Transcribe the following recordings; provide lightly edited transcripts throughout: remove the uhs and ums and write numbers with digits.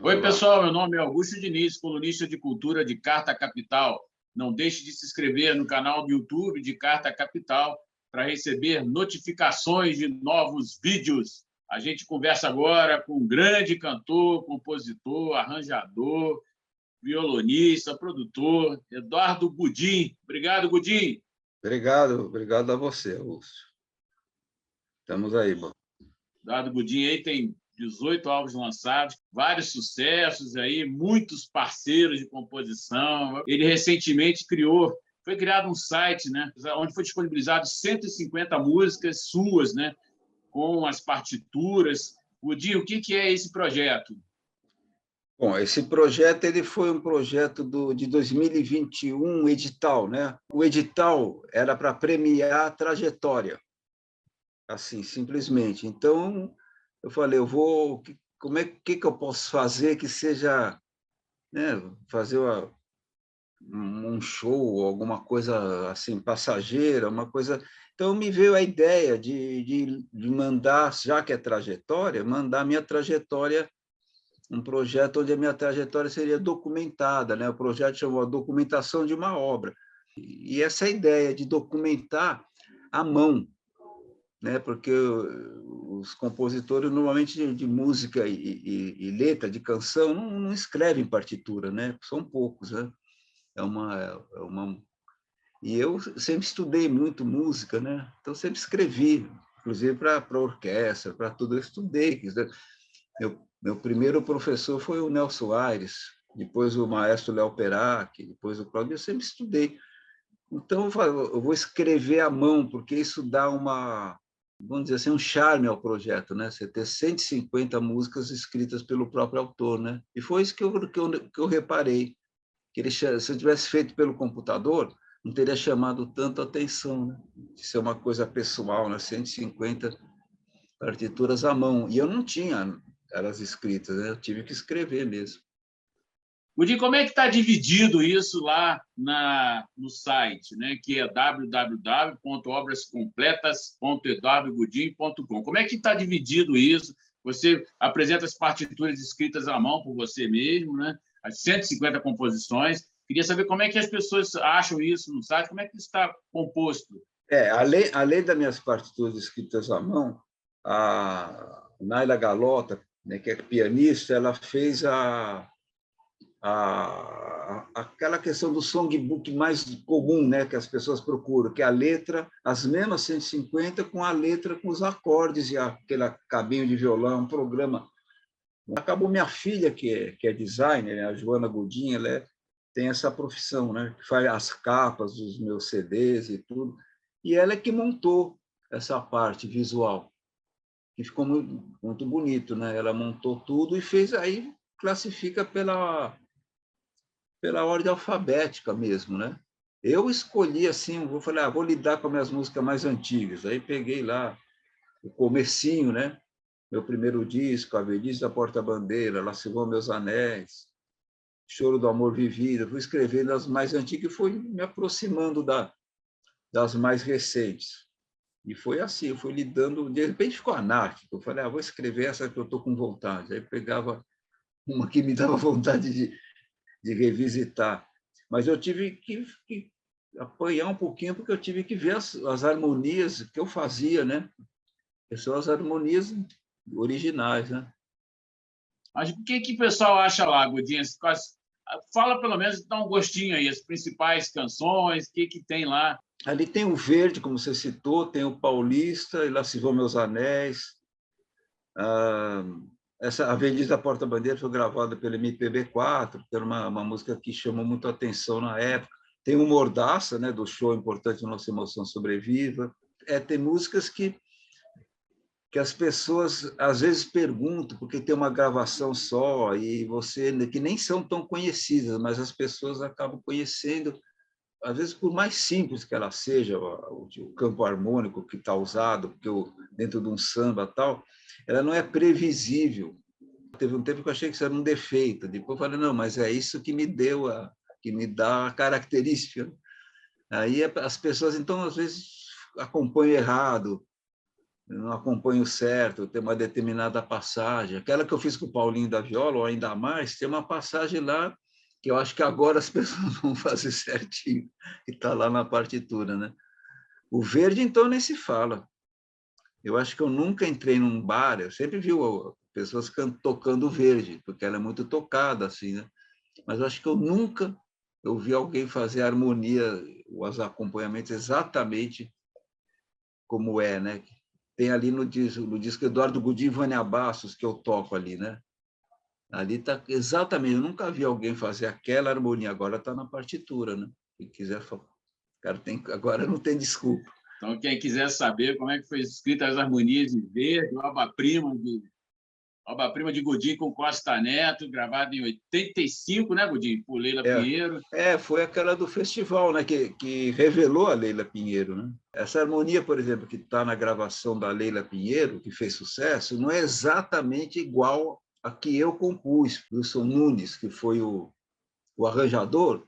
Oi, Olá. pessoal, meu nome é Augusto Diniz, colunista de cultura de Carta Capital. Não deixe de se inscrever no canal do YouTube de Carta Capital para receber notificações de novos vídeos. A gente conversa agora com um grande cantor, compositor, arranjador, violonista, produtor, Eduardo Gudim. Obrigado, Gudim. Obrigado a você, Augusto. Estamos aí, bom. Eduardo Gudim aí tem 18 álbuns lançados, vários sucessos aí, muitos parceiros de composição. Ele recentemente foi criado um site, né, onde foi disponibilizado 150 músicas suas, né, com as partituras. Gudim, o que é esse projeto? Bom, esse projeto ele foi um projeto de 2021, edital, né? O edital era para premiar a trajetória, assim, simplesmente. Então, eu falei, que eu posso fazer que seja, né, fazer um show, alguma coisa assim, passageira, uma coisa. Então, me veio a ideia de mandar, já que é trajetória, mandar minha trajetória, um projeto onde a minha trajetória seria documentada, né? O projeto chamou Documentação de uma Obra. E essa ideia de documentar à mão, né? Porque os compositores, normalmente, de música e letra, de canção, não escrevem partitura, né? São poucos, né? É uma... E eu sempre estudei muito música, né? Então, sempre escrevi, inclusive para orquestra, para tudo. Eu estudei. Meu primeiro professor foi o Nelson Aires, depois o maestro Léo Perac, depois o Cláudio. Eu sempre estudei. Então, eu vou escrever à mão, porque isso dá vamos dizer assim, um charme ao projeto, né? Você ter 150 músicas escritas pelo próprio autor, né? E foi isso que eu reparei, que se eu tivesse feito pelo computador, não teria chamado tanto a atenção, né? Isso é uma coisa pessoal, né? 150 partituras à mão. E eu não tinha elas escritas, né? Eu tive que escrever mesmo. Gudim, como é que está dividido isso lá no site, né, que é www.obrascompletas.eduardogudim.com? Como é que está dividido isso? Você apresenta as partituras escritas à mão por você mesmo, né? As 150 composições. Queria saber como é que as pessoas acham isso no site, como é que isso está composto? Além das minhas partituras escritas à mão, a Naila Galota, né, que é pianista, ela fez aquela questão do songbook mais comum, né, que as pessoas procuram, que é a letra, as mesmas 150, com a letra, com os acordes e aquele cabinho de violão, um programa. Acabou minha filha, que é designer, né, a Joana Godinho, tem essa profissão, né, que faz as capas dos meus CDs e tudo, e ela é que montou essa parte visual, que ficou muito, muito bonito, né? Ela montou tudo e fez, aí classifica pela ordem alfabética mesmo, né? Eu escolhi assim, vou lidar com as minhas músicas mais antigas. Aí peguei lá o comecinho, né? Meu primeiro disco, A Velhice da Porta-Bandeira, Lá se vão meus anéis, Choro do Amor Vivido. Fui escrevendo as mais antigas e fui me aproximando das mais recentes. E foi assim, eu fui lidando, de repente ficou anárquico. Eu falei, vou escrever essa que eu estou com vontade. Aí pegava uma que me dava vontade de revisitar. Mas eu tive que apanhar um pouquinho, porque eu tive que ver as harmonias que eu fazia, né? Que são as harmonias originais, né? Mas o que o pessoal acha lá, Godinho? Fala pelo menos, dá um gostinho aí, as principais canções, o que tem lá. Ali tem o Verde, como você citou, tem o Paulista, e Lá se vão meus anéis. Essa Avenida da Porta-Bandeira foi gravada pelo MPB4, que era uma música que chamou muito a atenção na época. Tem o Mordaça, né, do show Importante Nossa Emoção Sobreviva. Tem músicas que as pessoas às vezes perguntam, porque tem uma gravação só, e que nem são tão conhecidas, mas as pessoas acabam conhecendo, às vezes por mais simples que ela seja, o campo harmônico que está usado, porque dentro de um samba tal, ela não é previsível. Teve um tempo que eu achei que isso era um defeito, depois eu falei, não, mas é isso que que me dá a característica. Aí as pessoas, então, às vezes acompanham errado, eu não acompanho certo, tem uma determinada passagem. Aquela que eu fiz com o Paulinho da viola, ou ainda mais, tem uma passagem lá que eu acho que agora as pessoas vão fazer certinho, que está lá na partitura, né? O verde, então, nem se fala. Eu acho que eu nunca entrei num bar, eu sempre vi pessoas tocando verde, porque ela é muito tocada, assim, né? Mas eu acho que eu nunca vi alguém fazer a harmonia, os acompanhamentos exatamente como é, né? Tem ali no disco Eduardo Gudim e Vânia Bastos, que eu toco ali, né? Ali está exatamente, eu nunca vi alguém fazer aquela harmonia, agora está na partitura, né? Quem quiser, cara, agora não tem desculpa. Então, quem quiser saber como é que foi escrita as harmonias de verde, obra-prima de Godinho com Costa Neto, gravada em 85, né, Godinho? Por Leila Pinheiro. Foi aquela do festival, né, que revelou a Leila Pinheiro, né? Essa harmonia, por exemplo, que está na gravação da Leila Pinheiro, que fez sucesso, não é exatamente igual a que eu compus, Wilson Nunes, que foi o arranjador.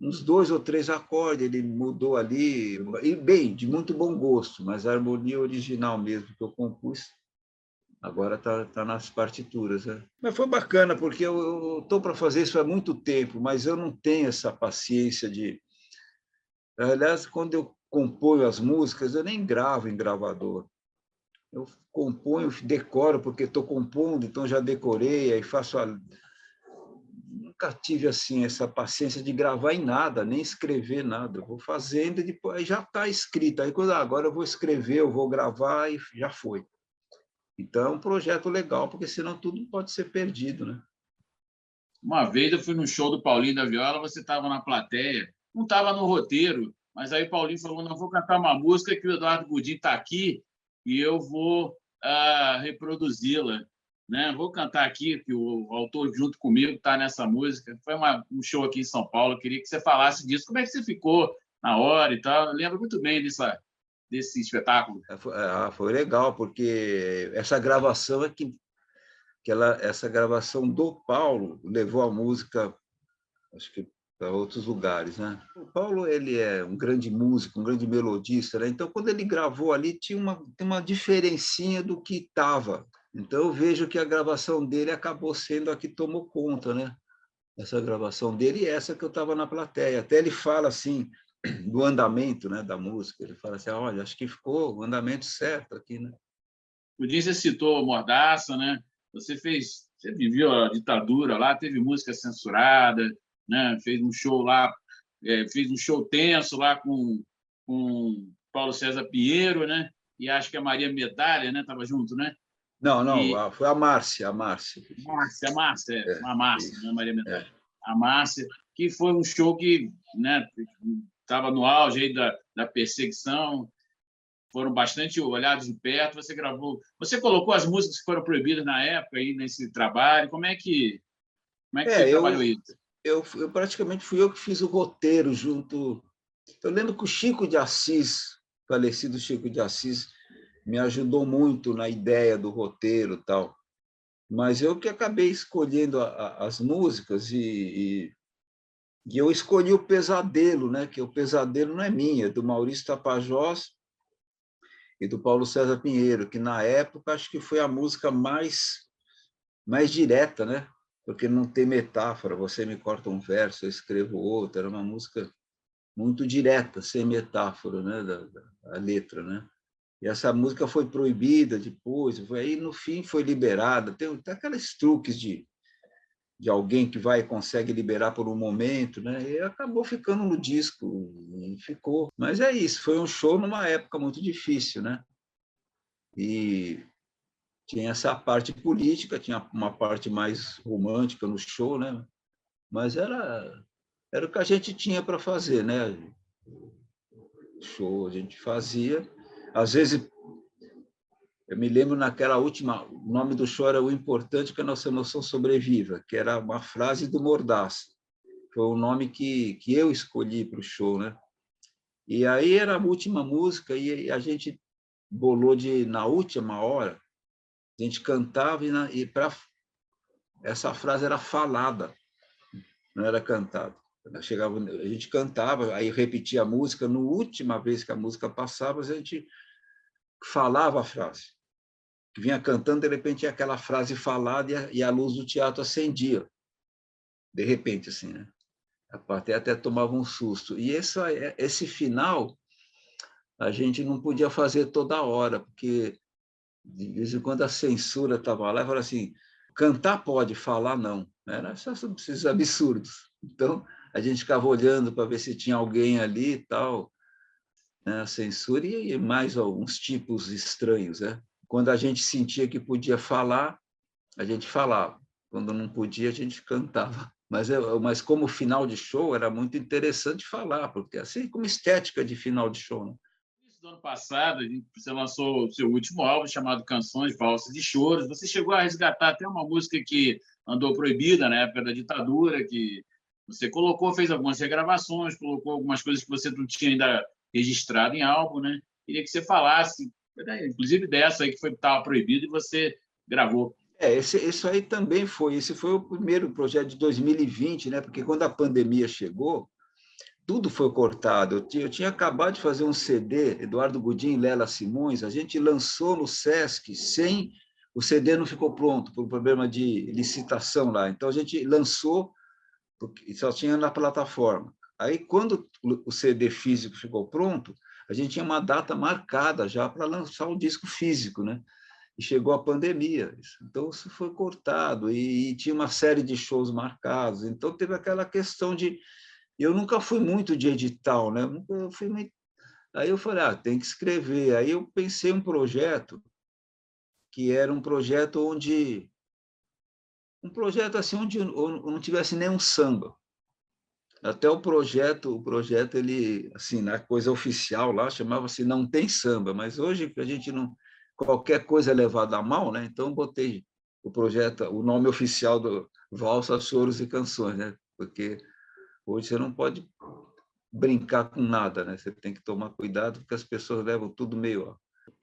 Uns 2 ou 3 acordes ele mudou ali, e bem, de muito bom gosto, mas a harmonia original mesmo que eu compus agora está nas partituras. Né? Mas foi bacana, porque eu estou para fazer isso há muito tempo, mas eu não tenho essa paciência de... Aliás, quando eu componho as músicas, eu nem gravo em gravador. Eu componho, decoro, porque estou compondo, então já decorei, aí faço a... Nunca tive assim essa paciência de gravar em nada, nem escrever nada. Eu vou fazendo e depois aí já está escrito. Aí quando agora eu vou escrever, eu vou gravar e já foi. Então, é um projeto legal, porque senão tudo pode ser perdido, né? Uma vez eu fui no show do Paulinho da Viola, você estava na plateia, não estava no roteiro, mas aí o Paulinho falou, não, vou cantar uma música que o Eduardo Gudim está aqui e eu vou reproduzi-la. Né? Vou cantar aqui, que o autor junto comigo está nessa música. Foi um show aqui em São Paulo, eu queria que você falasse disso. Como é que você ficou na hora e tal? Eu lembro muito bem desse espetáculo. Foi legal, porque essa gravação essa gravação do Paulo levou a música, acho que para outros lugares, né? O Paulo ele é um grande músico, um grande melodista, né? Então quando ele gravou ali tinha uma diferencinha do que estava. Então eu vejo que a gravação dele acabou sendo a que tomou conta, né? Essa gravação dele e essa que eu estava na plateia. Até ele fala assim do andamento, né, da música. Ele fala assim, olha, acho que ficou o andamento certo aqui, né? O dia você citou Mordaça, né? Você viveu a ditadura lá, teve música censurada, né? Fez um show lá, fez um show tenso lá com Paulo César Pinheiro, né? E acho que a Maria Medalha, né? Tava junto, né? Não, foi a Márcia, A Márcia, isso, não é Maria Medalha. A Márcia, que foi um show que, né? Estava no auge aí da perseguição, foram bastante olhados de perto. Você colocou as músicas que foram proibidas na época aí nesse trabalho. Como é que você trabalhou isso? Eu praticamente fui eu que fiz o roteiro junto. Eu lembro que o Chico de Assis, falecido Chico de Assis, me ajudou muito na ideia do roteiro e tal. Mas eu que acabei escolhendo as músicas e eu escolhi o Pesadelo, né? Que o Pesadelo não é minha, é do Maurício Tapajós e do Paulo César Pinheiro, que na época acho que foi a música mais direta, né? Porque não tem metáfora, você me corta um verso, eu escrevo outro, era uma música muito direta, sem metáfora, né? da letra, né? E essa música foi proibida depois, aí no fim foi liberada. Tem aqueles truques de alguém que vai e consegue liberar por um momento, né? E acabou ficando no disco, e ficou. Mas é isso, foi um show numa época muito difícil, né? E tinha essa parte política, tinha uma parte mais romântica no show, né? Mas era o que a gente tinha para fazer, né? Show a gente fazia. Às vezes, eu me lembro naquela última, o nome do show era O Importante que a Nossa Emoção Sobreviva, que era uma frase do Mordaz. Foi o nome que eu escolhi para o show, né? E aí era a última música e a gente bolou na última hora, a gente cantava e essa frase era falada, não era cantada. Chegava, a gente cantava, aí repetia a música, na última vez que a música passava, a gente falava a frase. Vinha cantando, de repente, tinha aquela frase falada e a luz do teatro acendia. De repente, assim, né? A plateia até tomava um susto. E esse final a gente não podia fazer toda hora, porque de vez em quando a censura estava lá e falava assim, cantar pode, falar não. Era só esses absurdos. Então, a gente ficava olhando para ver se tinha alguém ali e tal, né? A censura e mais alguns tipos estranhos, né? Quando a gente sentia que podia falar, a gente falava. Quando não podia, a gente cantava. Mas como final de show, era muito interessante falar, porque assim como estética de final de show, né? No ano passado, você lançou o seu último álbum, chamado Canções, Valsas e Choros. Você chegou a resgatar até uma música que andou proibida na época da ditadura, que você colocou, fez algumas regravações, colocou algumas coisas que você não tinha ainda registrado em álbum, né? Queria que você falasse, né, inclusive dessa aí que estava proibida e você gravou. Isso aí também foi. Esse foi o primeiro projeto de 2020, né? Porque quando a pandemia chegou, tudo foi cortado. Eu tinha acabado de fazer um CD, Eduardo Gudim e Lela Simões, a gente lançou no Sesc sem. O CD não ficou pronto por problema de licitação lá. Então, a gente lançou, porque só tinha na plataforma. Aí, quando o CD físico ficou pronto, a gente tinha uma data marcada já para lançar o disco físico, né? E chegou a pandemia. Então, isso foi cortado e tinha uma série de shows marcados. Então, teve aquela questão de eu nunca fui muito de edital, né? Eu fui muito... Aí eu falei, tem que escrever. Aí eu pensei um projeto que era um projeto assim onde não tivesse nenhum samba. Até o projeto ele assim na coisa oficial lá chamava-se Não Tem Samba, mas hoje a gente não qualquer coisa é levada a mal, né? Então botei o nome oficial do Valsas, Choros e Canções, né? Porque hoje você não pode brincar com nada, né? Você tem que tomar cuidado porque as pessoas levam tudo meio.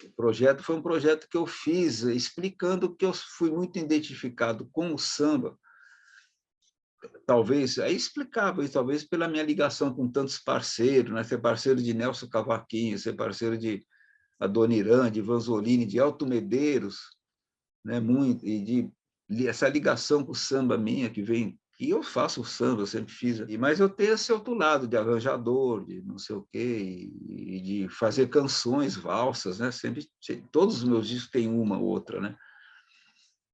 O projeto foi um projeto que eu fiz explicando que eu fui muito identificado com o samba, talvez aí explicava isso, talvez pela minha ligação com tantos parceiros, né? Ser parceiro de Nelson Cavaquinho, ser parceiro de Adoniran, de Vanzolini, de Alto Medeiros, né? Muito e de essa ligação com o samba minha que vem. E eu faço o samba, eu sempre fiz. Mas eu tenho esse outro lado de arranjador, de não sei o quê, e de fazer canções, valsas, né? Sempre, todos os meus discos têm uma ou outra, né?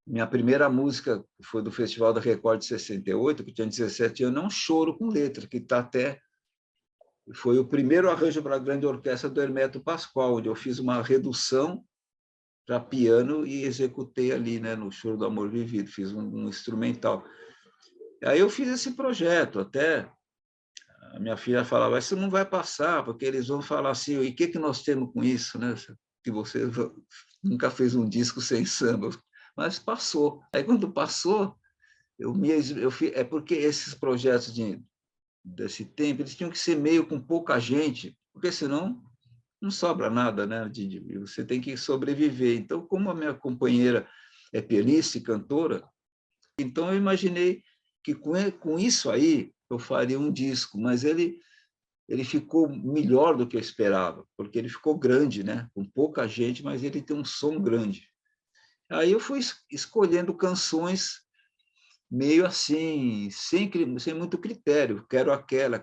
Minha primeira música foi do Festival da Record de 68, que tinha 17 anos, Não Choro com Letra, que está até... Foi o primeiro arranjo para a grande orquestra do Hermeto Pascoal, onde eu fiz uma redução para piano e executei ali, né, no Choro do Amor Vivido, fiz um instrumental. Aí eu fiz esse projeto, até a minha filha falava, isso não vai passar, porque eles vão falar assim, e o que nós temos com isso, né? Que você nunca fez um disco sem samba, mas passou. Aí quando passou, é porque esses projetos desse tempo, eles tinham que ser meio com pouca gente, porque senão não sobra nada, né? Você tem que sobreviver. Então, como a minha companheira é pianista e cantora, então eu imaginei que com isso aí eu faria um disco, mas ele ficou melhor do que eu esperava, porque ele ficou grande, né? Com pouca gente, mas ele tem um som grande. Aí eu fui escolhendo canções meio assim, sem muito critério. Quero aquela.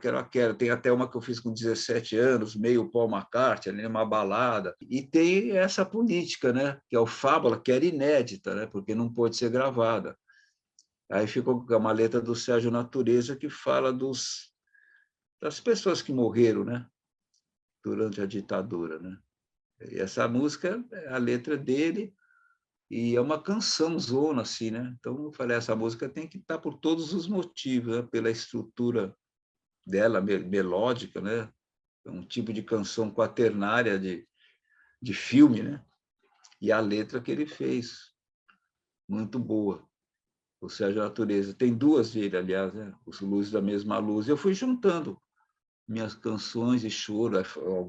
Tem até uma que eu fiz com 17 anos, meio Paul McCartney, uma balada. E tem essa política, né? Que é o Fábula, que era inédita, né? Porque não pôde ser gravada. Aí ficou uma letra do Sérgio Natureza que fala das pessoas que morreram, né? Durante a ditadura, né? E essa música, a letra dele, e é uma canção zona, assim, né? Então, eu falei, essa música tem que estar por todos os motivos, né? Pela estrutura dela, melódica, né? É um tipo de canção quaternária de filme, né? E a letra que ele fez, muito boa. O Sérgio Natureza. Tem duas dele, aliás, né? Os Luzes da Mesma Luz. Eu fui juntando minhas canções e choro,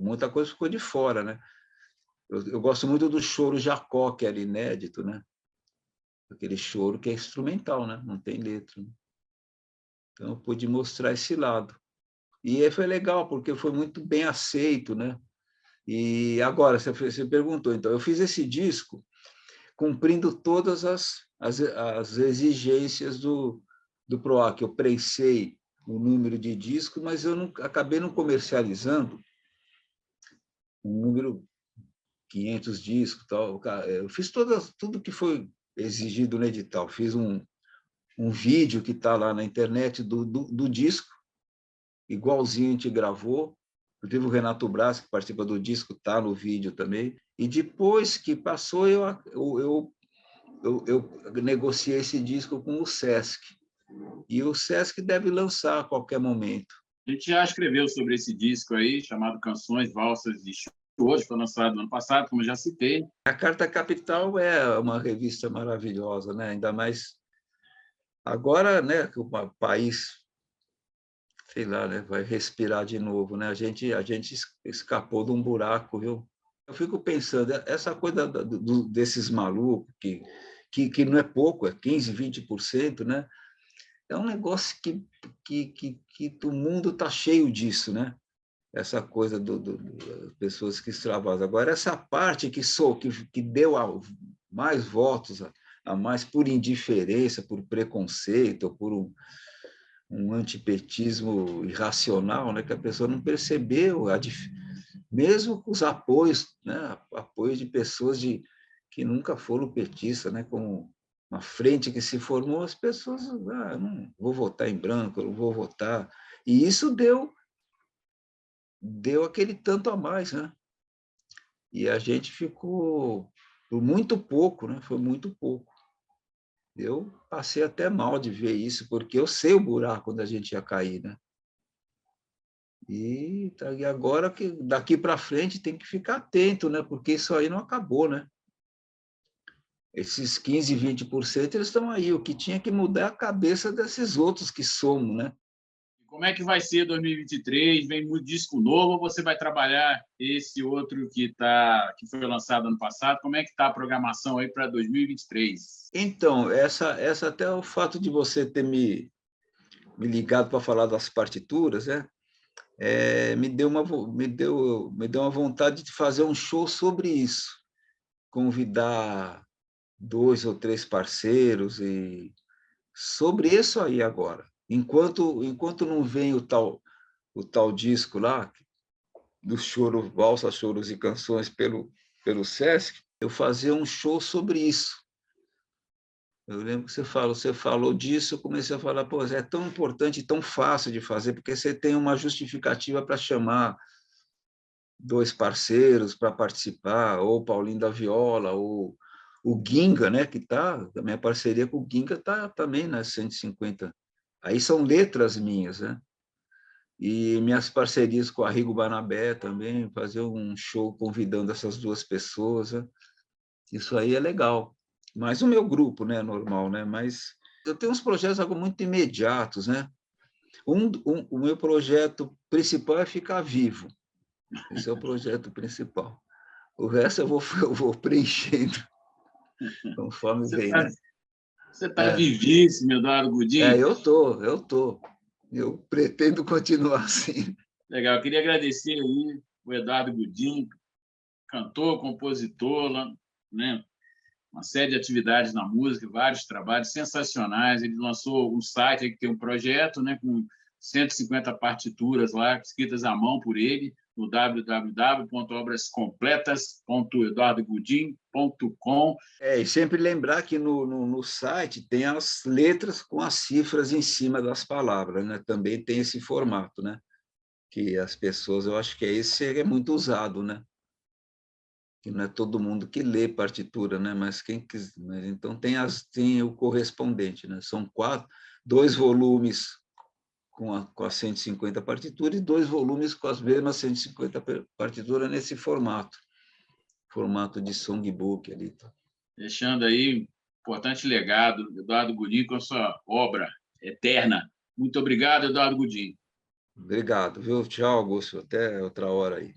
muita coisa ficou de fora, né? Eu gosto muito do Choro Jacó, que era inédito, né? Aquele choro que é instrumental, né? Não tem letra. Né? Então, eu pude mostrar esse lado. E aí foi legal, porque foi muito bem aceito, né? E agora, você perguntou, então, eu fiz esse disco cumprindo todas as exigências do PROAC. Eu prensei o número de discos, mas eu não, acabei não comercializando um número 500 discos. Tal. Eu fiz tudo que foi exigido no edital. Fiz um vídeo que está lá na internet do disco, igualzinho a gente gravou. Inclusive o Renato Braz, que participa do disco, está no vídeo também. E depois que passou, eu negociei esse disco com o Sesc. E o Sesc deve lançar a qualquer momento. A gente já escreveu sobre esse disco aí, chamado Canções, Valsas e Choros, foi lançado no ano passado, como eu já citei. A Carta Capital é uma revista maravilhosa, né? Ainda mais agora, né, que o país, sei lá, né, vai respirar de novo, né? A gente escapou de um buraco, viu? Eu fico pensando, essa coisa desses malucos, que não é pouco, é 15, 20%, né? É um negócio que o mundo está cheio disso, né? Essa coisa das pessoas que extravasam. Agora, essa parte que deu mais votos, a mais por indiferença, por preconceito, por um antipetismo irracional, né? Que a pessoa não percebeu, mesmo com os apoios, né? Apoios de pessoas que nunca foram petistas, né? Como uma frente que se formou, as pessoas, eu não vou votar em branco, eu não vou votar. E isso deu aquele tanto a mais, né? E a gente ficou por muito pouco, né? Foi muito pouco. Eu passei até mal de ver isso, porque eu sei o buraco onde a gente ia cair, né? E agora, que daqui para frente, tem que ficar atento, né? Porque isso aí não acabou, né? Esses 15, 20%, eles estão aí. O que tinha que mudar é a cabeça desses outros que somos, né? Como é que vai ser 2023? Vem muito disco novo ou você vai trabalhar esse outro que foi lançado ano passado? Como é que está a programação aí para 2023? Então, essa até o fato de você ter me ligado para falar das partituras, né? Me deu uma vontade de fazer um show sobre isso, convidar 2 ou 3 parceiros e sobre isso aí agora. Enquanto não vem o tal disco lá do choro, valsas, choros e canções pelo Sesc, eu fazer um show sobre isso. Eu lembro que você falou disso, eu comecei a falar, pô, é tão importante e tão fácil de fazer, porque você tem uma justificativa para chamar 2 parceiros para participar, ou o Paulinho da Viola, ou o Ginga, né, que está, a minha parceria com o Ginga está também nas 150. Aí são letras minhas, né? E minhas parcerias com a Rigo Barnabé também, fazer um show convidando essas 2 pessoas, né? Isso aí é legal. Mas o meu grupo, né, normal, né? Mas eu tenho uns projetos algo muito imediatos, né? O meu projeto principal é ficar vivo. Esse é o projeto principal. O resto eu vou preenchendo conforme Você vem, está né? você tá vivíssimo, Eduardo Gudim. Eu tô. Eu pretendo continuar assim. Legal, eu queria agradecer aí o Eduardo Gudim, cantor, compositor, né? Uma série de atividades na música, vários trabalhos sensacionais. Ele lançou um site que tem um projeto, né, com 150 partituras lá, escritas à mão por ele, no www.obrascompletas.eduardogudim.com. E sempre lembrar que no site tem as letras com as cifras em cima das palavras, né? Também tem esse formato, né? Que as pessoas, eu acho que esse é muito usado, né? Que não é todo mundo que lê partitura, né? Mas quem quiser, então tem o correspondente, né? São 2 volumes com as 150 partituras e 2 volumes com as mesmas 150 partituras nesse formato de songbook ali. Tá? Deixando aí um importante legado, Eduardo Gudim, com a sua obra eterna. Muito obrigado, Eduardo Gudim. Obrigado, viu? Tchau, Augusto. Até outra hora aí.